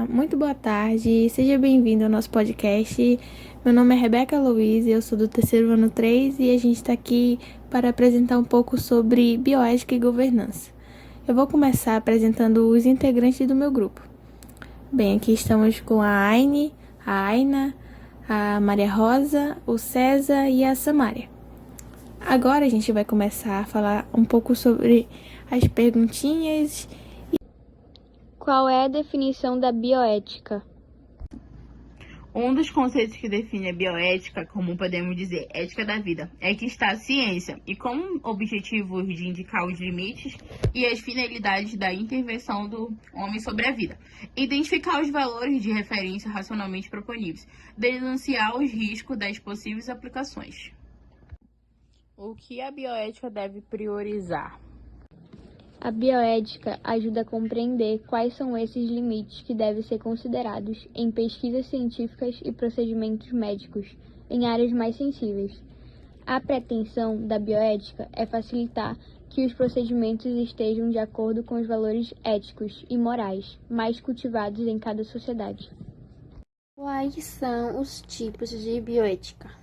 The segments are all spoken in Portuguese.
muito boa tarde, seja bem-vindo ao nosso podcast. Meu nome é Rebeca Luiz, eu sou do terceiro ano 3 e a gente está aqui para apresentar um pouco sobre bioética e governança. Eu vou começar apresentando os integrantes do meu grupo. Bem, aqui estamos com a Aine, a Aina, a Maria Rosa, o César e a Samária. Agora a gente vai começar a falar um pouco sobre as perguntinhas. Qual é a definição da bioética? Um dos conceitos que define a bioética, como podemos dizer, ética da vida, é que está a ciência e como objetivos de indicar os limites e as finalidades da intervenção do homem sobre a vida, identificar os valores de referência racionalmente proponíveis, denunciar os riscos das possíveis aplicações. O que a bioética deve priorizar? A bioética ajuda a compreender quais são esses limites que devem ser considerados em pesquisas científicas e procedimentos médicos em áreas mais sensíveis. A pretensão da bioética é facilitar que os procedimentos estejam de acordo com os valores éticos e morais mais cultivados em cada sociedade. Quais são os tipos de bioética?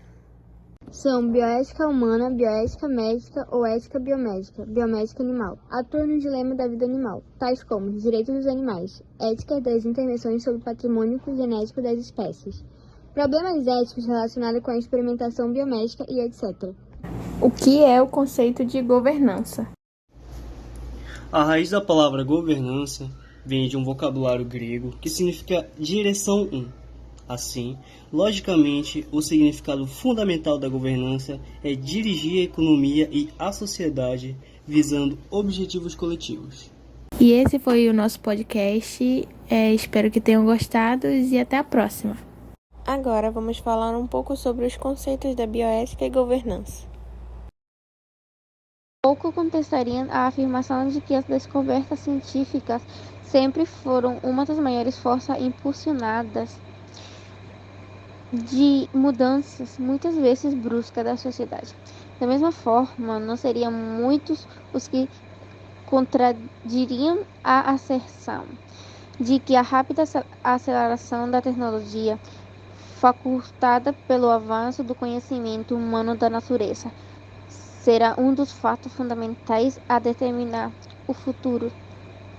São bioética humana, bioética médica ou ética biomédica, biomédica animal. Atua no dilema da vida animal, tais como direitos dos animais, ética das intervenções sobre o patrimônio genético das espécies, problemas éticos relacionados com a experimentação biomédica e etc. O que é o conceito de governança? A raiz da palavra governança vem de um vocabulário grego que significa direção 1. Assim, logicamente, o significado fundamental da governança é dirigir a economia e a sociedade visando objetivos coletivos. E esse foi o nosso podcast. Espero que tenham gostado e até a próxima. Agora vamos falar um pouco sobre os conceitos da bioética e governança. Pouco contestaria a afirmação de que as descobertas científicas sempre foram uma das maiores forças impulsionadas de mudanças muitas vezes bruscas da sociedade. Da mesma forma, não seriam muitos os que contradiriam a asserção de que a rápida aceleração da tecnologia, facultada pelo avanço do conhecimento humano da natureza, será um dos fatos fundamentais a determinar o futuro.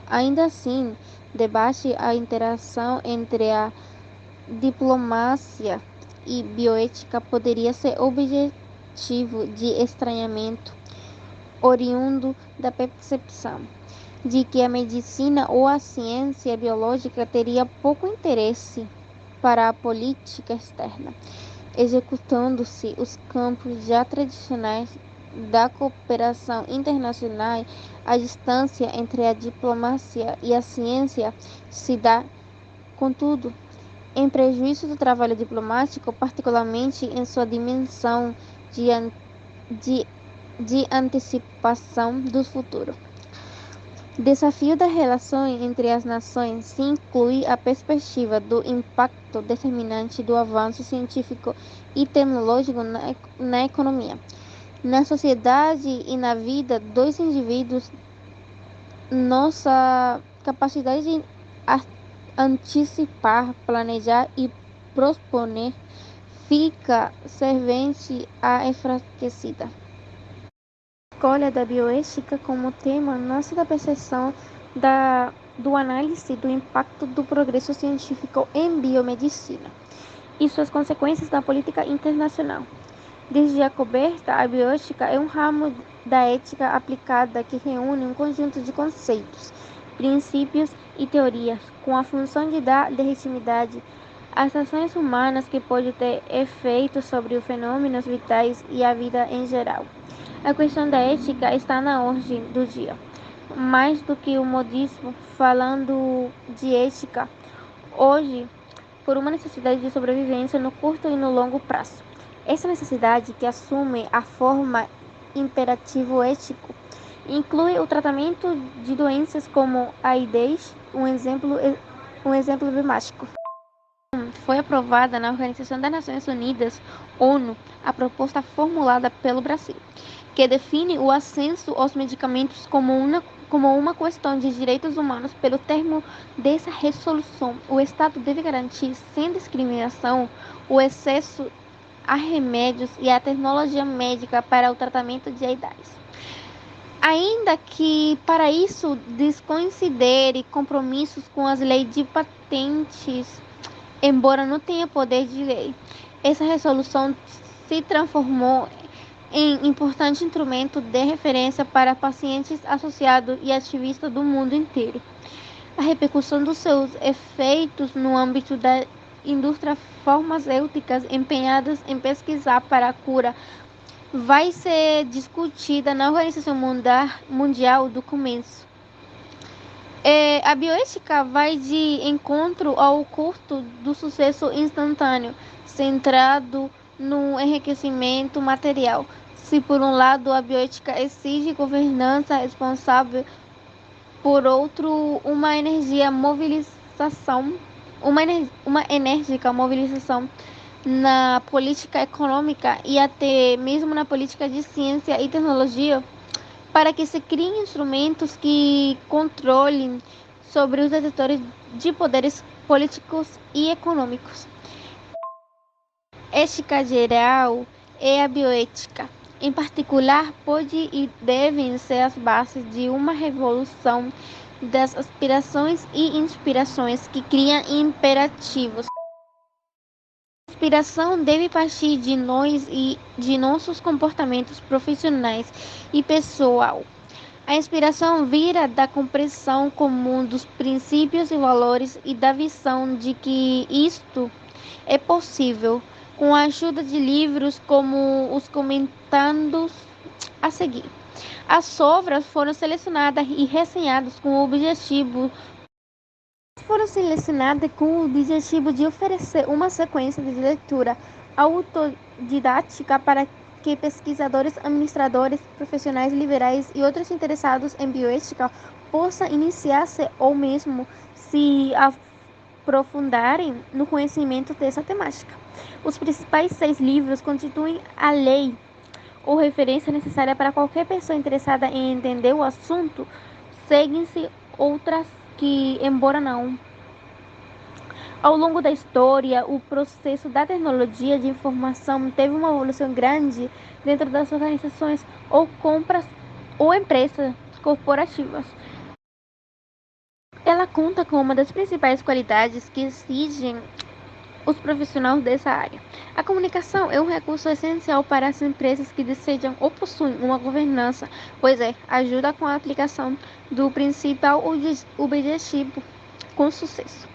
Ainda assim, debate a interação entre a diplomacia e bioética poderia ser objetivo de estranhamento oriundo da percepção de que a medicina ou a ciência biológica teria pouco interesse para a política externa, executando-se os campos já tradicionais da cooperação internacional. A distância entre a diplomacia e a ciência se dá, contudo, em prejuízo do trabalho diplomático, particularmente em sua dimensão de antecipação do futuro. Desafio da relação entre as nações se inclui a perspectiva do impacto determinante do avanço científico e tecnológico na economia, na sociedade e na vida dos indivíduos. Nossa capacidade de antecipar, planejar e proponer fica servente a enfraquecida. A escolha da bioética como tema nasce da percepção do análise do impacto do progresso científico em biomedicina e suas consequências na política internacional. Desde a coberta, a bioética é um ramo da ética aplicada que reúne um conjunto de conceitos, princípios e teorias, com a função de dar legitimidade às ações humanas que pode ter efeito sobre os fenômenos vitais e a vida em geral. A questão da ética está na ordem do dia. Mais do que o modismo, falando de ética hoje por uma necessidade de sobrevivência no curto e no longo prazo. Essa necessidade, que assume a forma imperativo ético, inclui o tratamento de doenças como a AIDS, um exemplo emblemático. Foi aprovada na Organização das Nações Unidas, ONU, a proposta formulada pelo Brasil, que define o acesso aos medicamentos como uma como uma questão de direitos humanos. Pelo termo dessa resolução, o Estado deve garantir, sem discriminação, o acesso a remédios e a tecnologia médica para o tratamento de AIDS, ainda que para isso desconsidere compromissos com as leis de patentes, embora não tenha poder de lei. Essa resolução se transformou em importante instrumento de referência para pacientes, associados e ativistas do mundo inteiro. A repercussão dos seus efeitos no âmbito da indústria farmacêutica empenhadas em pesquisar para a cura vai ser discutida na Organização Mundial do Comércio. A bioética vai de encontro ao curto do sucesso instantâneo, centrado no enriquecimento material. Se por um lado a bioética exige governança responsável, por outro, uma enérgica mobilização na política econômica e até mesmo na política de ciência e tecnologia, para que se criem instrumentos que controlem sobre os detentores de poderes políticos e econômicos. Ética geral é a bioética. Em particular, pode e devem ser as bases de uma revolução das aspirações e inspirações que criam imperativos. A inspiração deve partir de nós e de nossos comportamentos profissionais e pessoal. A inspiração vira da compreensão comum dos princípios e valores e da visão de que isto é possível, com a ajuda de livros como os comentados a seguir. As obras foram selecionadas e resenhadas com o objetivo de oferecer uma sequência de leitura autodidática para que pesquisadores, administradores, profissionais liberais e outros interessados em bioética possam iniciar-se ou mesmo se aprofundarem no conhecimento dessa temática. Os principais 6 livros constituem a lei ou referência necessária para qualquer pessoa interessada em entender o assunto. Seguem-se outras que, embora não. Ao longo da história, o processo da tecnologia de informação teve uma evolução grande dentro das organizações ou compras ou empresas corporativas. Ela conta com uma das principais qualidades que exigem os profissionais dessa área. A comunicação é um recurso essencial para as empresas que desejam ou possuem uma governança, pois ajuda com a aplicação do principal objetivo com sucesso.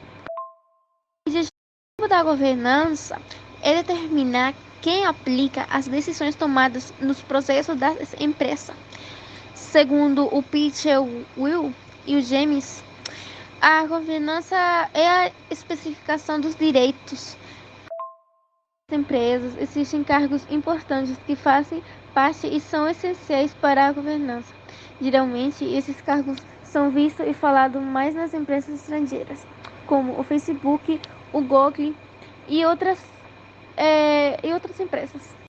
O objetivo da governança é determinar quem aplica as decisões tomadas nos processos das empresas. Segundo o Peter Will e o James, a governança é a especificação dos direitos das empresas. Existem cargos importantes que fazem parte e são essenciais para a governança. Geralmente, esses cargos são vistos e falados mais nas empresas estrangeiras, como o Facebook, o Google e outras empresas.